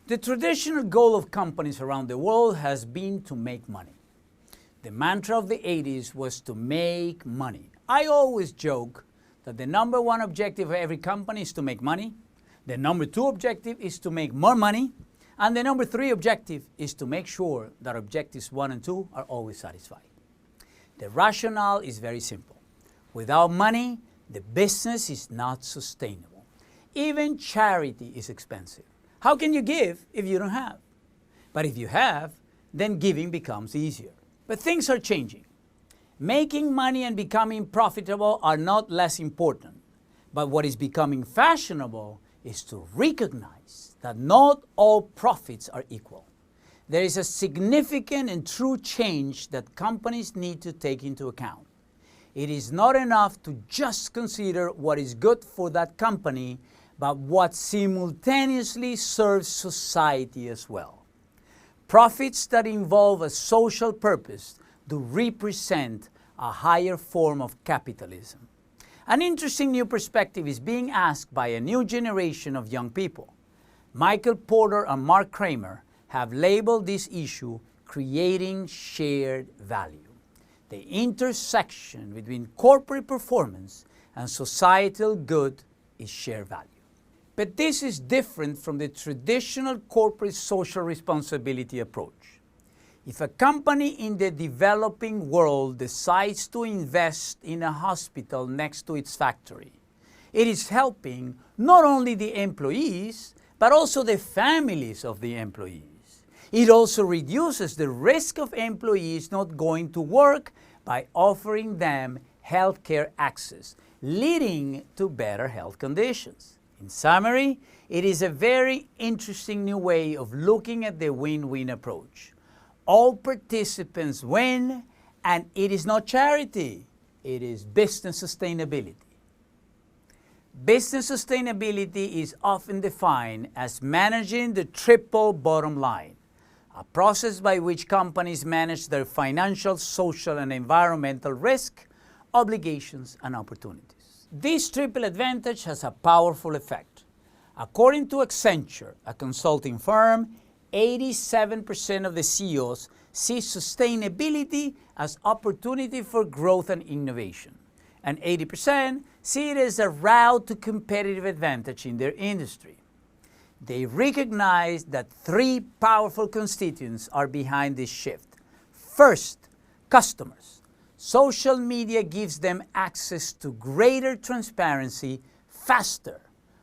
The traditional goal of companies around the world has been to make money. The mantra of the 80s was to make money. I always joke that the number one objective of every company is to make money, the number two objective is to make more money, and the number three objective is to make sure that objectives 1 and 2 are always satisfied. The rationale is very simple. Without money, the business is not sustainable. Even charity is expensive. How can you give if you don't have? But if you have, then giving becomes easier. But things are changing. Making money and becoming profitable are not less important. But what is becoming fashionable is to recognize that not all profits are equal. There is a significant and true change that companies need to take into account. It is not enough to just consider what is good for that company, but what simultaneously serves society as well. Profits that involve a social purpose do represent a higher form of capitalism. An interesting new perspective is being asked by a new generation of young people. Michael Porter and Mark Kramer have labeled this issue creating shared value. The intersection between corporate performance and societal good is shared value. But this is different from the traditional corporate social responsibility approach. If a company in the developing world decides to invest in a hospital next to its factory, it is helping not only the employees, but also the families of the employees. It also reduces the risk of employees not going to work by offering them healthcare access, leading to better health conditions. In summary, it is a very interesting new way of looking at the win-win approach. All participants win, and it is not charity, it is business sustainability. Business sustainability is often defined as managing the triple bottom line, a process by which companies manage their financial, social, and environmental risk, obligations, and opportunities. This triple advantage has a powerful effect. According to Accenture, a consulting firm, 87% of the CEOs see sustainability as opportunity for growth and innovation, and 80% see it as a route to competitive advantage in their industry. They recognize that three powerful constituents are behind this shift. First, customers. Social media gives them access to greater transparency faster,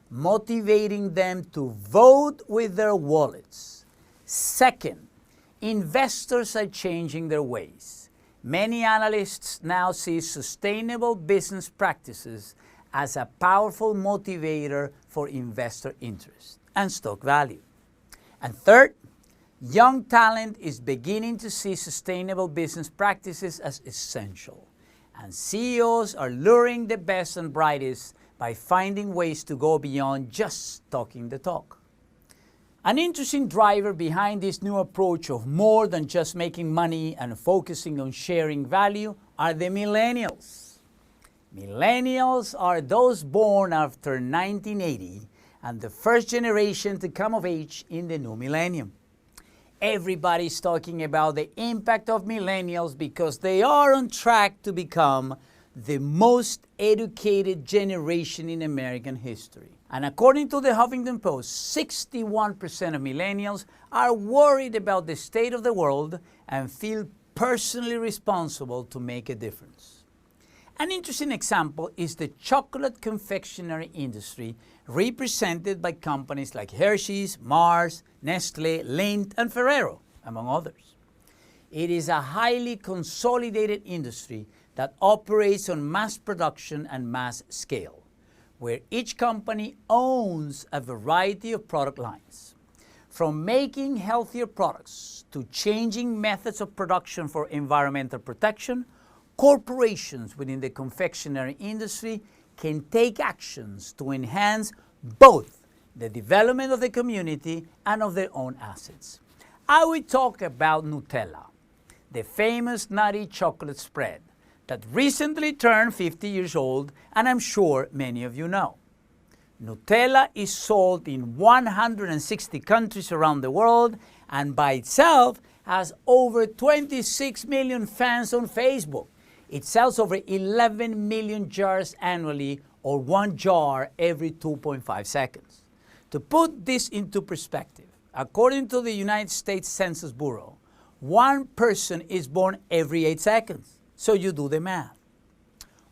motivating them to vote with their wallets. Second, investors are changing their ways. Many analysts now see sustainable business practices as a powerful motivator for investor interest and stock value. And third, young talent is beginning to see sustainable business practices as essential, and CEOs are luring the best and brightest by finding ways to go beyond just talking the talk. An interesting driver behind this new approach of more than just making money and focusing on sharing value are the millennials. Millennials are those born after 1980 and the first generation to come of age in the new millennium. Everybody's talking about the impact of millennials because they are on track to become the most educated generation in American history. And according to the Huffington Post, 61% of millennials are worried about the state of the world and feel personally responsible to make a difference. An interesting example is the chocolate confectionery industry, represented by companies like Hershey's, Mars, Nestle, Lindt, and Ferrero, among others. It is a highly consolidated industry that operates on mass production and mass scale, where each company owns a variety of product lines. From making healthier products to changing methods of production for environmental protection, corporations within the confectionery industry can take actions to enhance both the development of the community and of their own assets. I will talk about Nutella, the famous nutty chocolate spread that recently turned 50 years old, and I'm sure many of you know. Nutella is sold in 160 countries around the world and by itself has over 26 million fans on Facebook. It sells over 11 million jars annually, or one jar every 2.5 seconds. To put this into perspective, according to the United States Census Bureau, one person is born every 8 seconds. So you do the math.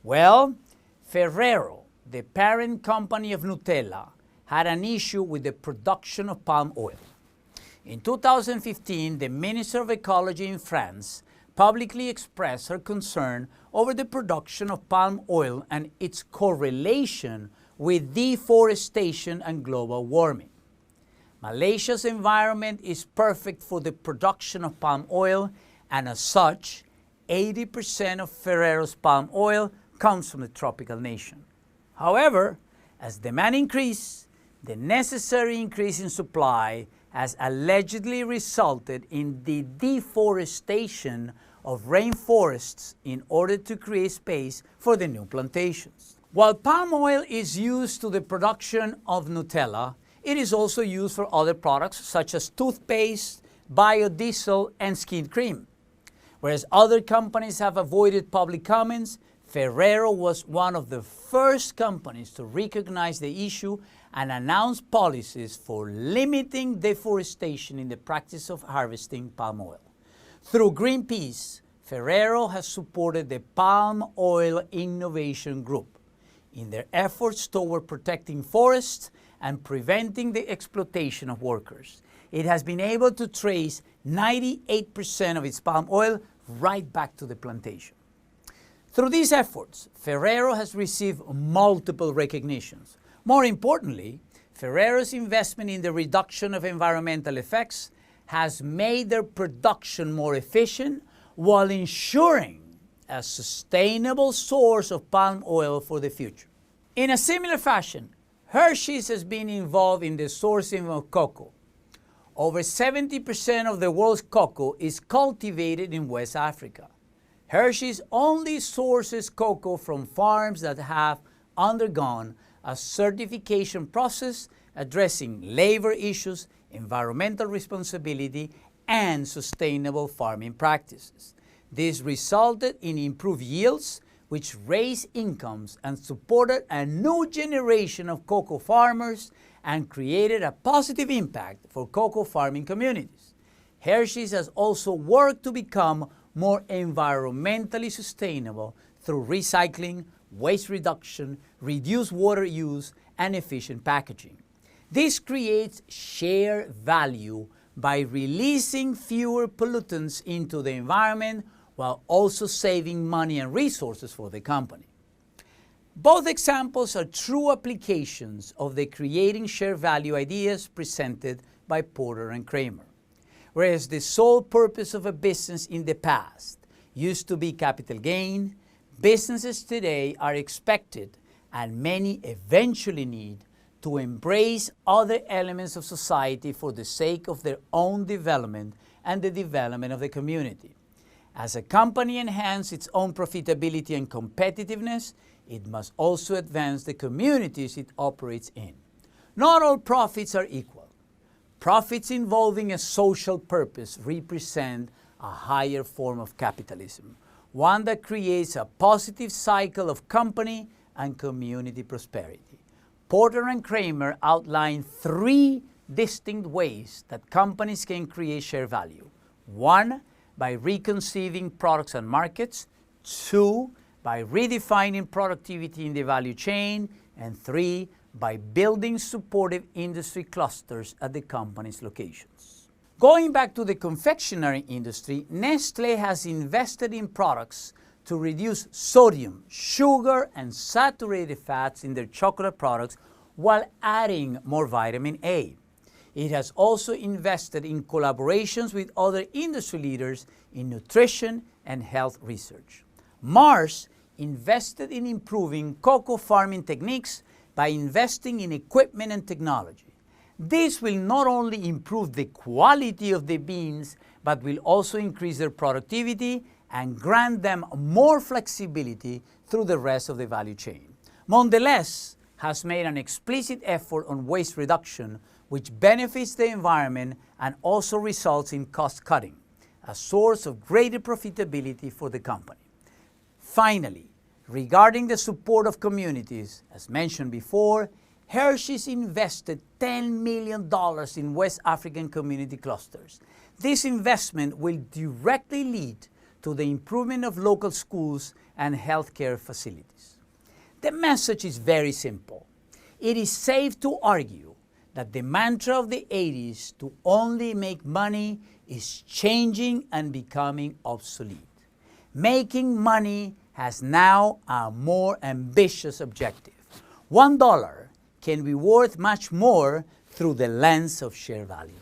Well, Ferrero, the parent company of Nutella, had an issue with the production of palm oil. In 2015, the Minister of Ecology in France publicly expressed her concern over the production of palm oil and its correlation with deforestation and global warming. Malaysia's environment is perfect for the production of palm oil, and as such, 80% of Ferrero's palm oil comes from the tropical nation. However, as demand increases, the necessary increase in supply has allegedly resulted in the deforestation of rainforests in order to create space for the new plantations. While palm oil is used to the production of Nutella, it is also used for other products such as toothpaste, biodiesel, and skin cream. Whereas other companies have avoided public comments, Ferrero was one of the first companies to recognize the issue and announce policies for limiting deforestation in the practice of harvesting palm oil. Through Greenpeace, Ferrero has supported the Palm Oil Innovation Group in their efforts toward protecting forests and preventing the exploitation of workers. It has been able to trace 98% of its palm oil right back to the plantation. Through these efforts, Ferrero has received multiple recognitions. More importantly, Ferrero's investment in the reduction of environmental effects has made their production more efficient while ensuring a sustainable source of palm oil for the future. In a similar fashion, Hershey's has been involved in the sourcing of cocoa. Over 70% of the world's cocoa is cultivated in West Africa. Hershey's only sources cocoa from farms that have undergone a certification process addressing labor issues, environmental responsibility, and sustainable farming practices. This resulted in improved yields, which raised incomes and supported a new generation of cocoa farmers and created a positive impact for cocoa farming communities. Hershey's has also worked to become more environmentally sustainable through recycling, waste reduction, reduced water use, and efficient packaging. This creates shared value by releasing fewer pollutants into the environment while also saving money and resources for the company. Both examples are true applications of the creating shared value ideas presented by Porter and Kramer. Whereas the sole purpose of a business in the past used to be capital gain, businesses today are expected, and many eventually need, to embrace other elements of society for the sake of their own development and the development of the community. As a company enhances its own profitability and competitiveness, it must also advance the communities it operates in. Not all profits are equal. Profits involving a social purpose represent a higher form of capitalism, one that creates a positive cycle of company and community prosperity. Porter and Kramer outline 3 distinct ways that companies can create shared value. 1, by reconceiving products and markets. 2, by redefining productivity in the value chain. And 3, by building supportive industry clusters at the company's locations. Going back to the confectionery industry, Nestlé has invested in products to reduce sodium, sugar, and saturated fats in their chocolate products while adding more vitamin A. It has also invested in collaborations with other industry leaders in nutrition and health research. Mars invested in improving cocoa farming techniques by investing in equipment and technology. This will not only improve the quality of the beans, but will also increase their productivity and grant them more flexibility through the rest of the value chain. Mondelez has made an explicit effort on waste reduction, which benefits the environment and also results in cost cutting, a source of greater profitability for the company. Finally, regarding the support of communities, as mentioned before, Hershey's invested $10 million in West African community clusters. This investment will directly lead to the improvement of local schools and healthcare facilities. The message is very simple. It is safe to argue that the mantra of the 80s to only make money is changing and becoming obsolete. Making money has now a more ambitious objective. $1 can be worth much more through the lens of share value.